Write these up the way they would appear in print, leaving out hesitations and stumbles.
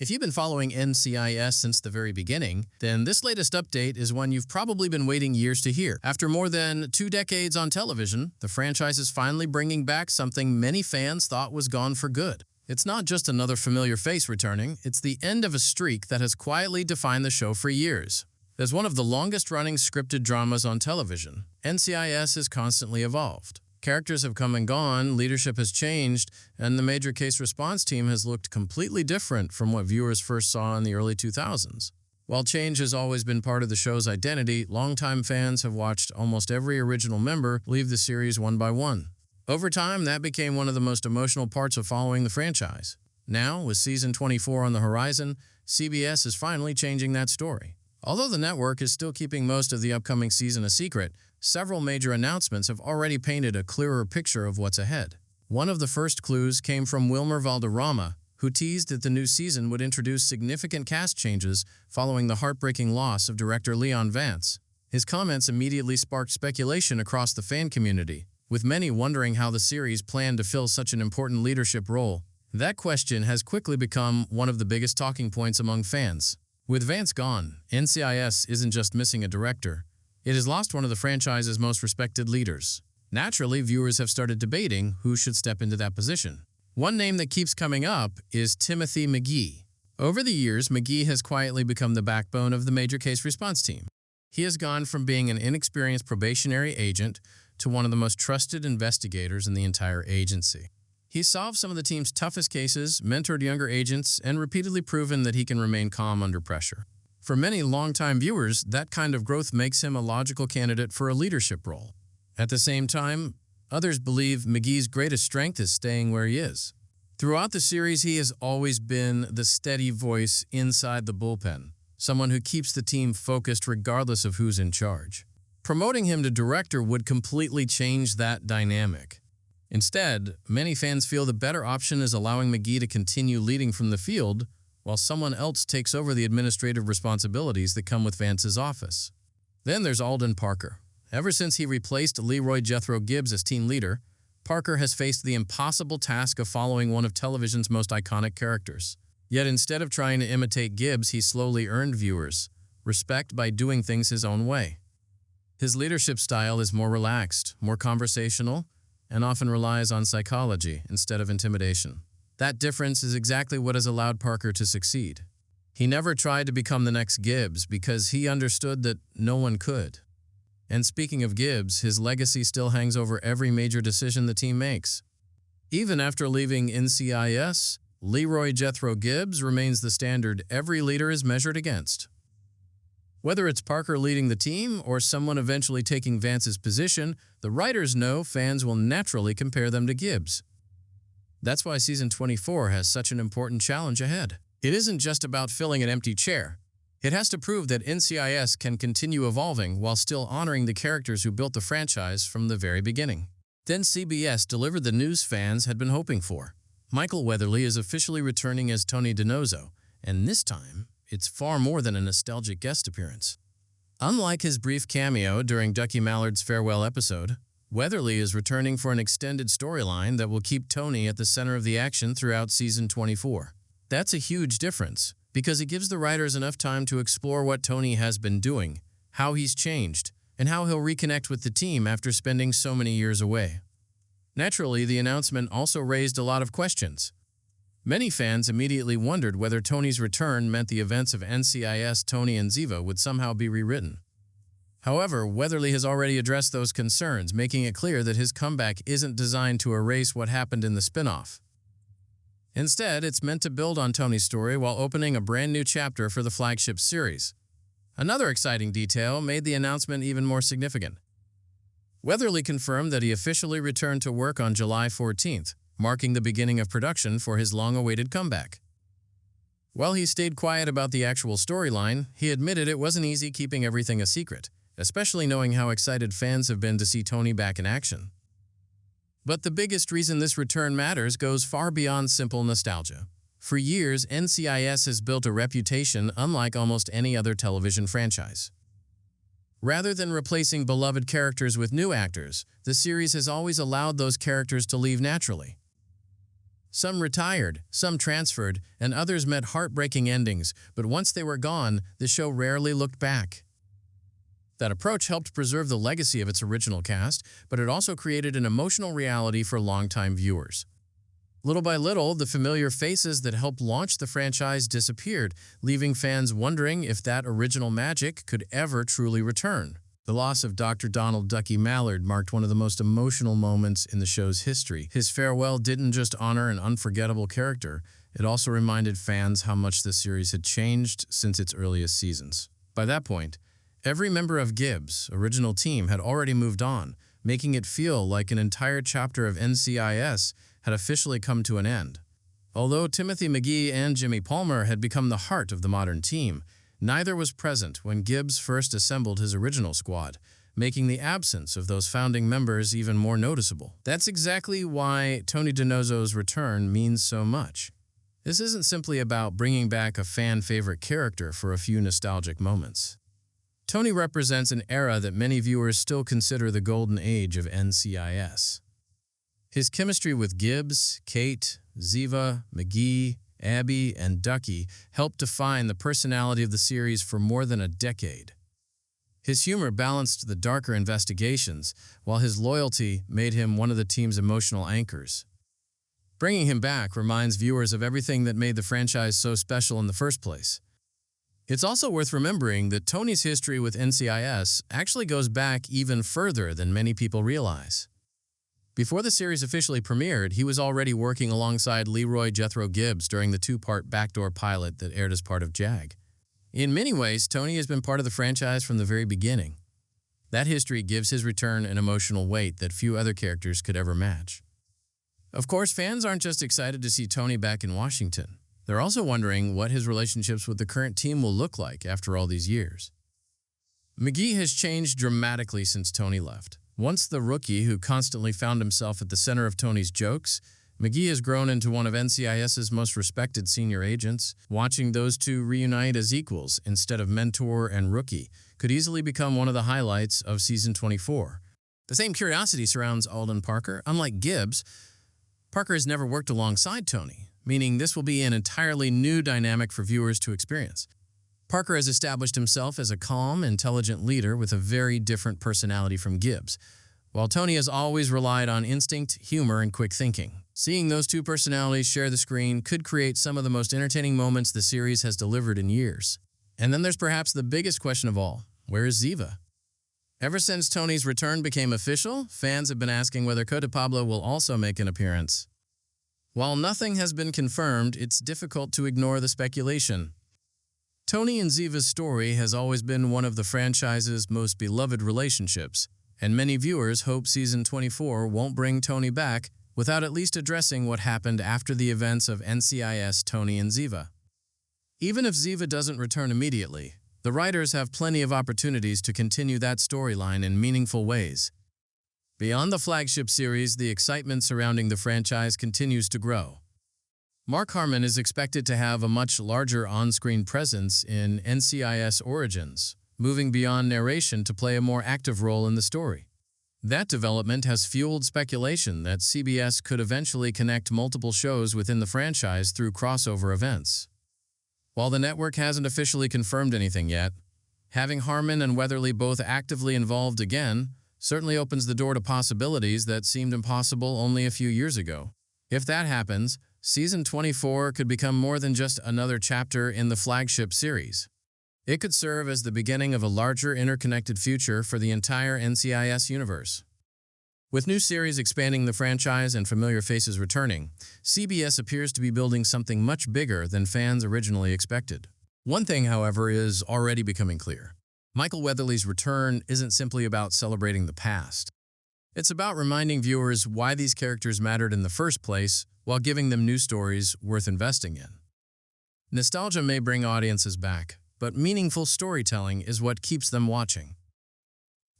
If you've been following NCIS since the very beginning, then this latest update is one you've probably been waiting years to hear. After more than 2 decades on television, the franchise is finally bringing back something many fans thought was gone for good. It's not just another familiar face returning, it's the end of a streak that has quietly defined the show for years. As one of the longest-running scripted dramas on television, NCIS has constantly evolved. Characters have come and gone, leadership has changed, and the major case response team has looked completely different from what viewers first saw in the early 2000s. While change has always been part of the show's identity, longtime fans have watched almost every original member leave the series one by one. Over time, that became one of the most emotional parts of following the franchise. Now, with season 24 on the horizon, CBS is finally changing that story. Although the network is still keeping most of the upcoming season a secret, several major announcements have already painted a clearer picture of what's ahead. One of the first clues came from Wilmer Valderrama, who teased that the new season would introduce significant cast changes following the heartbreaking loss of Director Leon Vance. His comments immediately sparked speculation across the fan community, with many wondering how the series planned to fill such an important leadership role. That question has quickly become one of the biggest talking points among fans. With Vance gone, NCIS isn't just missing a director. It has lost one of the franchise's most respected leaders. Naturally, viewers have started debating who should step into that position. One name that keeps coming up is Timothy McGee. Over the years, McGee has quietly become the backbone of the major case response team. He has gone from being an inexperienced probationary agent to one of the most trusted investigators in the entire agency. He's solved some of the team's toughest cases, mentored younger agents, and repeatedly proven that he can remain calm under pressure. For many longtime viewers, that kind of growth makes him a logical candidate for a leadership role. At the same time, others believe McGee's greatest strength is staying where he is. Throughout the series, he has always been the steady voice inside the bullpen, someone who keeps the team focused regardless of who's in charge. Promoting him to director would completely change that dynamic. Instead, many fans feel the better option is allowing McGee to continue leading from the field while someone else takes over the administrative responsibilities that come with Vance's office. Then there's Alden Parker. Ever since he replaced Leroy Jethro Gibbs as team leader, Parker has faced the impossible task of following one of television's most iconic characters. Yet instead of trying to imitate Gibbs, he slowly earned viewers' respect by doing things his own way. His leadership style is more relaxed, more conversational, and often relies on psychology instead of intimidation. That difference is exactly what has allowed Parker to succeed. He never tried to become the next Gibbs because he understood that no one could. And speaking of Gibbs, his legacy still hangs over every major decision the team makes. Even after leaving NCIS, Leroy Jethro Gibbs remains the standard every leader is measured against. Whether it's Parker leading the team or someone eventually taking Vance's position, the writers know fans will naturally compare them to Gibbs. That's why season 24 has such an important challenge ahead. It isn't just about filling an empty chair. It has to prove that NCIS can continue evolving while still honoring the characters who built the franchise from the very beginning. Then CBS delivered the news fans had been hoping for. Michael Weatherly is officially returning as Tony DiNozzo, and this time, it's far more than a nostalgic guest appearance. Unlike his brief cameo during Ducky Mallard's farewell episode, Weatherly is returning for an extended storyline that will keep Tony at the center of the action throughout season 24. That's a huge difference, because it gives the writers enough time to explore what Tony has been doing, how he's changed, and how he'll reconnect with the team after spending so many years away. Naturally, the announcement also raised a lot of questions. Many fans immediately wondered whether Tony's return meant the events of NCIS Tony and Ziva would somehow be rewritten. However, Weatherly has already addressed those concerns, making it clear that his comeback isn't designed to erase what happened in the spin-off. Instead, it's meant to build on Tony's story while opening a brand new chapter for the flagship series. Another exciting detail made the announcement even more significant. Weatherly confirmed that he officially returned to work on July 14th, marking the beginning of production for his long-awaited comeback. While he stayed quiet about the actual storyline, he admitted it wasn't easy keeping everything a secret, especially knowing how excited fans have been to see Tony back in action. But the biggest reason this return matters goes far beyond simple nostalgia. For years, NCIS has built a reputation unlike almost any other television franchise. Rather than replacing beloved characters with new actors, the series has always allowed those characters to leave naturally. Some retired, some transferred, and others met heartbreaking endings, but once they were gone, the show rarely looked back. That approach helped preserve the legacy of its original cast, but it also created an emotional reality for longtime viewers. Little by little, the familiar faces that helped launch the franchise disappeared, leaving fans wondering if that original magic could ever truly return. The loss of Dr. Donald "Ducky" Mallard marked one of the most emotional moments in the show's history. His farewell didn't just honor an unforgettable character, it also reminded fans how much the series had changed since its earliest seasons. By that point, every member of Gibbs' original team had already moved on, making it feel like an entire chapter of NCIS had officially come to an end. Although Timothy McGee and Jimmy Palmer had become the heart of the modern team, neither was present when Gibbs first assembled his original squad, making the absence of those founding members even more noticeable. That's exactly why Tony DiNozzo's return means so much. This isn't simply about bringing back a fan-favorite character for a few nostalgic moments. Tony represents an era that many viewers still consider the golden age of NCIS. His chemistry with Gibbs, Kate, Ziva, McGee, Abby, and Ducky helped define the personality of the series for more than a decade. His humor balanced the darker investigations, while his loyalty made him one of the team's emotional anchors. Bringing him back reminds viewers of everything that made the franchise so special in the first place. It's also worth remembering that Tony's history with NCIS actually goes back even further than many people realize. Before the series officially premiered, he was already working alongside Leroy Jethro Gibbs during the two-part backdoor pilot that aired as part of JAG. In many ways, Tony has been part of the franchise from the very beginning. That history gives his return an emotional weight that few other characters could ever match. Of course, fans aren't just excited to see Tony back in Washington. They're also wondering what his relationships with the current team will look like after all these years. McGee has changed dramatically since Tony left. Once the rookie who constantly found himself at the center of Tony's jokes, McGee has grown into one of NCIS's most respected senior agents. Watching those two reunite as equals instead of mentor and rookie could easily become one of the highlights of Season 24. The same curiosity surrounds Alden Parker. Unlike Gibbs, Parker has never worked alongside Tony, meaning this will be an entirely new dynamic for viewers to experience. Parker has established himself as a calm, intelligent leader with a very different personality from Gibbs, while Tony has always relied on instinct, humor, and quick thinking. Seeing those two personalities share the screen could create some of the most entertaining moments the series has delivered in years. And then there's perhaps the biggest question of all: where is Ziva? Ever since Tony's return became official, fans have been asking whether Cote Pablo will also make an appearance. While nothing has been confirmed, it's difficult to ignore the speculation. Tony and Ziva's story has always been one of the franchise's most beloved relationships, and many viewers hope Season 24 won't bring Tony back without at least addressing what happened after the events of NCIS Tony and Ziva. Even if Ziva doesn't return immediately, the writers have plenty of opportunities to continue that storyline in meaningful ways. Beyond the flagship series, the excitement surrounding the franchise continues to grow. Mark Harmon is expected to have a much larger on-screen presence in NCIS Origins, moving beyond narration to play a more active role in the story. That development has fueled speculation that CBS could eventually connect multiple shows within the franchise through crossover events. While the network hasn't officially confirmed anything yet, having Harmon and Weatherly both actively involved again certainly opens the door to possibilities that seemed impossible only a few years ago. If that happens, Season 24 could become more than just another chapter in the flagship series. It could serve as the beginning of a larger interconnected future for the entire NCIS universe. With new series expanding the franchise and familiar faces returning, CBS appears to be building something much bigger than fans originally expected. One thing, however, is already becoming clear. Michael Weatherly's return isn't simply about celebrating the past. It's about reminding viewers why these characters mattered in the first place while giving them new stories worth investing in. Nostalgia may bring audiences back, but meaningful storytelling is what keeps them watching.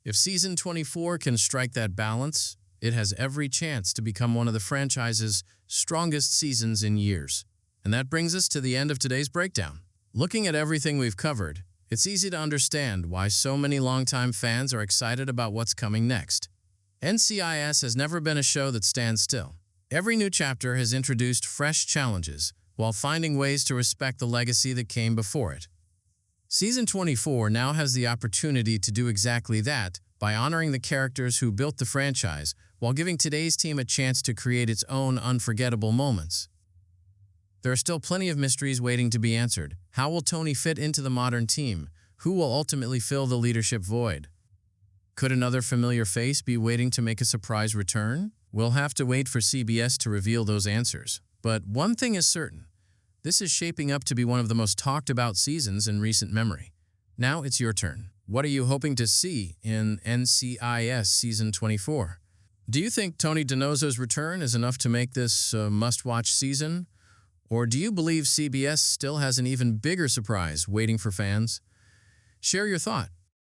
If Season 24 can strike that balance, it has every chance to become one of the franchise's strongest seasons in years. And that brings us to the end of today's breakdown. Looking at everything we've covered, it's easy to understand why so many longtime fans are excited about what's coming next. NCIS has never been a show that stands still. Every new chapter has introduced fresh challenges, while finding ways to respect the legacy that came before it. Season 24 now has the opportunity to do exactly that by honoring the characters who built the franchise, while giving today's team a chance to create its own unforgettable moments. There are still plenty of mysteries waiting to be answered. How will Tony fit into the modern team? Who will ultimately fill the leadership void? Could another familiar face be waiting to make a surprise return? We'll have to wait for CBS to reveal those answers. But one thing is certain. This is shaping up to be one of the most talked about seasons in recent memory. Now it's your turn. What are you hoping to see in NCIS Season 24? Do you think Tony DiNozzo's return is enough to make this a must-watch season? Or do you believe CBS still has an even bigger surprise waiting for fans? Share your thought.